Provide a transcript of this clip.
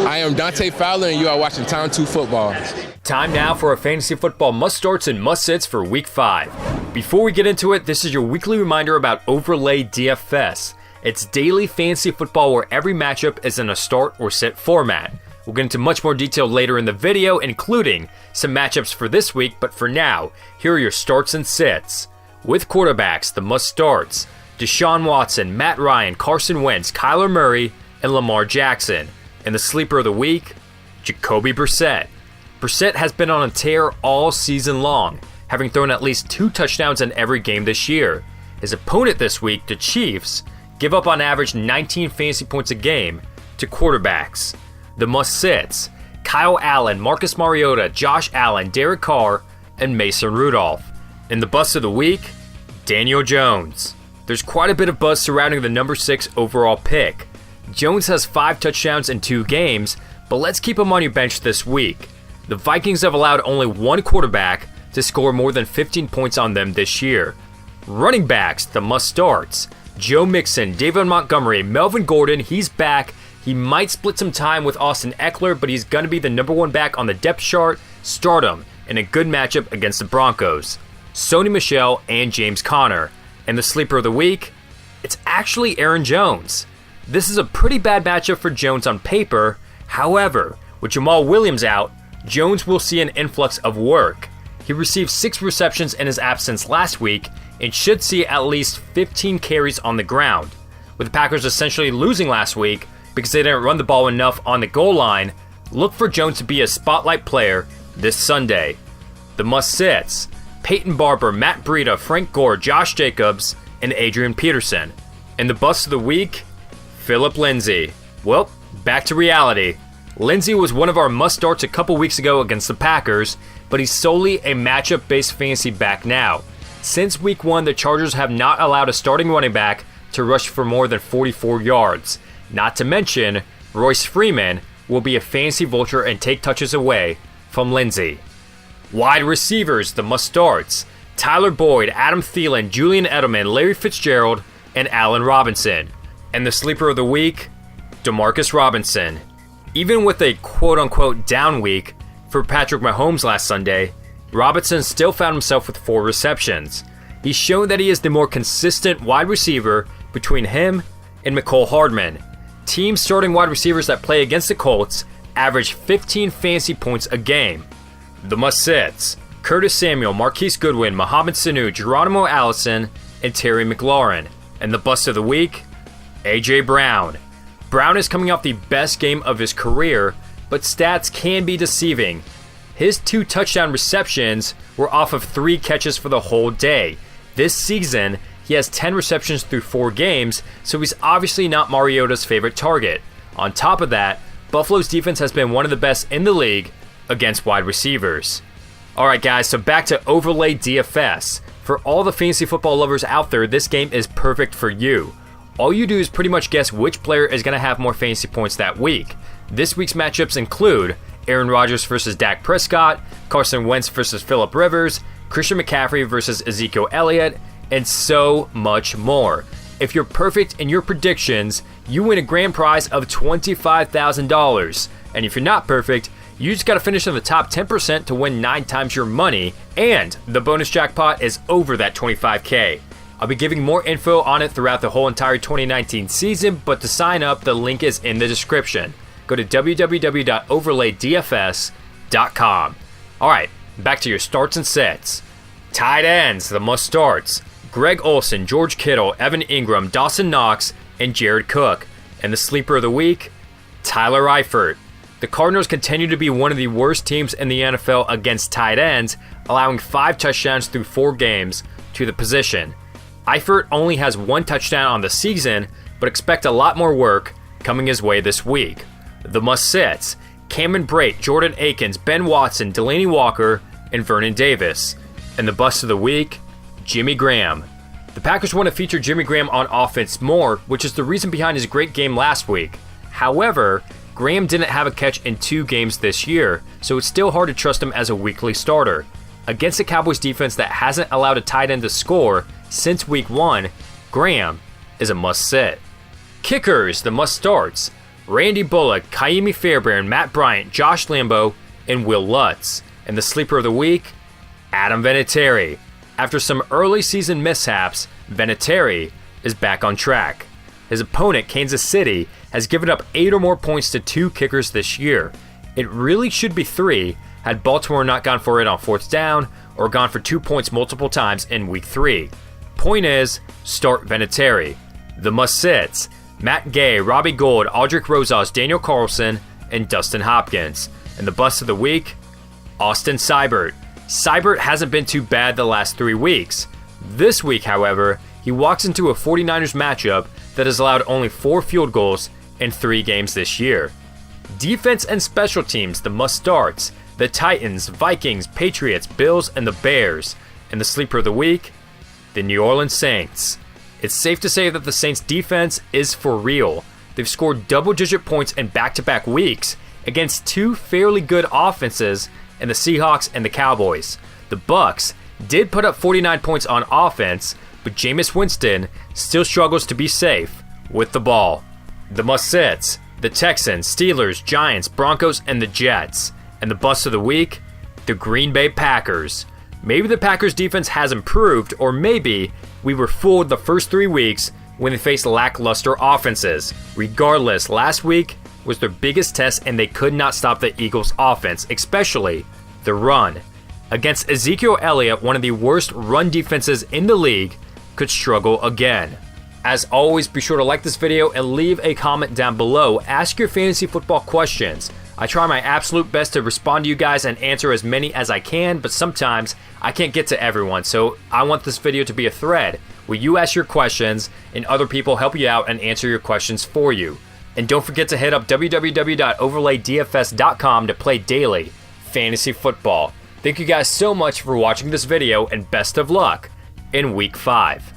I am Dante Fowler, and you are watching Time 2 Football. Time now for our fantasy football must-starts and must-sits for Week 5. Before we get into it, this is your weekly reminder about Overlay DFS. It's daily fantasy football where every matchup is in a start or sit format. We'll get into much more detail later in the video, including some matchups for this week, but for now, here are your starts and sits. With quarterbacks, the must-starts: Deshaun Watson, Matt Ryan, Carson Wentz, Kyler Murray, and Lamar Jackson. And the sleeper of the week, Jacoby Brissett. Brissett has been on a tear all season long, having thrown at least 2 touchdowns in every game this year. His opponent this week, the Chiefs, give up on average 19 fantasy points a game to quarterbacks. The must-sits: Kyle Allen, Marcus Mariota, Josh Allen, Derek Carr, and Mason Rudolph. And the bust of the week, Daniel Jones. There's quite a bit of buzz surrounding the number 6 overall pick. Jones has 5 touchdowns in 2 games, but let's keep him on your bench this week. The Vikings have allowed only one quarterback to score more than 15 points on them this year. Running backs, the must-starts: Joe Mixon, David Montgomery, Melvin Gordon, he's back. He might split some time with Austin Eckler, but he's going to be the number 1 back on the depth chart. Start him in a good matchup against the Broncos. Sony Michel and James Conner. And the sleeper of the week, it's actually Aaron Jones. This is a pretty bad matchup for Jones on paper. However, with Jamal Williams out, Jones will see an influx of work. He received 6 receptions in his absence last week and should see at least 15 carries on the ground. With the Packers essentially losing last week because they didn't run the ball enough on the goal line, look for Jones to be a spotlight player this Sunday. The must-sits: Peyton Barber, Matt Breida, Frank Gore, Josh Jacobs, and Adrian Peterson. And the bust of the week, Phillip Lindsay. Well, back to reality. Lindsay was one of our must-starts a couple weeks ago against the Packers, but he's solely a matchup-based fantasy back now. Since week 1, the Chargers have not allowed a starting running back to rush for more than 44 yards. Not to mention, Royce Freeman will be a fantasy vulture and take touches away from Lindsay. Wide receivers, the must-starts: Tyler Boyd, Adam Thielen, Julian Edelman, Larry Fitzgerald, and Allen Robinson. And the sleeper of the week, Demarcus Robinson. Even with a quote-unquote down week for Patrick Mahomes last Sunday, Robinson still found himself with 4 receptions. He's shown that he is the more consistent wide receiver between him and Mecole Hardman. Teams starting wide receivers that play against the Colts average 15 fantasy points a game. The must-sits: Curtis Samuel, Marquise Goodwin, Mohamed Sanu, Geronimo Allison, and Terry McLaurin. And the bust of the week, A.J. Brown. Brown is coming off the best game of his career, but stats can be deceiving. His 2 touchdown receptions were off of 3 catches for the whole day. This season, he has 10 receptions through 4 games, so he's obviously not Mariota's favorite target. On top of that, Buffalo's defense has been one of the best in the league against wide receivers. Alright guys, so back to Overlay DFS. For all the fantasy football lovers out there, this game is perfect for you. All you do is pretty much guess which player is going to have more fantasy points that week. This week's matchups include Aaron Rodgers versus Dak Prescott, Carson Wentz versus Phillip Rivers, Christian McCaffrey versus Ezekiel Elliott, and so much more. If you're perfect in your predictions, you win a grand prize of $25,000. And if you're not perfect, you just got to finish in the top 10% to win 9 times your money, and the bonus jackpot is over that $25K. I'll be giving more info on it throughout the whole entire 2019 season, but to sign up, the link is in the description. Go to www.overlaydfs.com. Alright, back to your starts and sets. Tight ends, the must-starts: Greg Olsen, George Kittle, Evan Ingram, Dawson Knox, and Jared Cook. And the sleeper of the week, Tyler Eifert. The Cardinals continue to be one of the worst teams in the NFL against tight ends, allowing 5 touchdowns through 4 games to the position. Eifert only has 1 touchdown on the season, but expect a lot more work coming his way this week. The must-sits: Cameron Brate, Jordan Akins, Ben Watson, Delaney Walker, and Vernon Davis. And the bust of the week, Jimmy Graham. The Packers want to feature Jimmy Graham on offense more, which is the reason behind his great game last week. However, Graham didn't have a catch in 2 games this year, so it's still hard to trust him as a weekly starter. Against the Cowboys defense that hasn't allowed a tight end to score since week 1, Graham is a must-sit. Kickers, the must-starts: Randy Bullock, Kaimi Fairbairn, Matt Bryant, Josh Lambo, and Will Lutz. And the sleeper of the week, Adam Vinatieri. After some early season mishaps, Vinatieri is back on track. His opponent, Kansas City, has given up 8 or more points to 2 kickers this year. It really should be 3 had Baltimore not gone for it on 4th down or gone for 2 points multiple times in week 3. Point is, start Vinatieri. The must-sits, Matt Gay, Robbie Gould, Aldrich Rosas, Daniel Carlson, and Dustin Hopkins. And the bust of the week, Austin Seibert. Seibert hasn't been too bad the last 3 weeks. This week, however, he walks into a 49ers matchup that has allowed only 4 field goals in 3 games this year. Defense and special teams, the must-starts, the Titans, Vikings, Patriots, Bills, and the Bears. And the sleeper of the week, the New Orleans Saints. It's safe to say that the Saints defense is for real. They've scored double-digit points in back-to-back weeks against 2 fairly good offenses in the Seahawks and the Cowboys. The Bucs did put up 49 points on offense, but Jameis Winston still struggles to be safe with the ball. The must-sits, the Texans, Steelers, Giants, Broncos, and the Jets. And the bust of the week, the Green Bay Packers. Maybe the Packers defense has improved, or maybe we were fooled the first 3 weeks when they faced lackluster offenses. Regardless, last week was their biggest test and they could not stop the Eagles' offense, especially the run. Against Ezekiel Elliott, one of the worst run defenses in the league, could struggle again. As always, be sure to like this video and leave a comment down below. Ask your fantasy football questions. I try my absolute best to respond to you guys and answer as many as I can, but sometimes I can't get to everyone, so I want this video to be a thread where you ask your questions and other people help you out and answer your questions for you. And don't forget to hit up www.overlaydfs.com to play daily fantasy football. Thank you guys so much for watching this video and best of luck in week 5.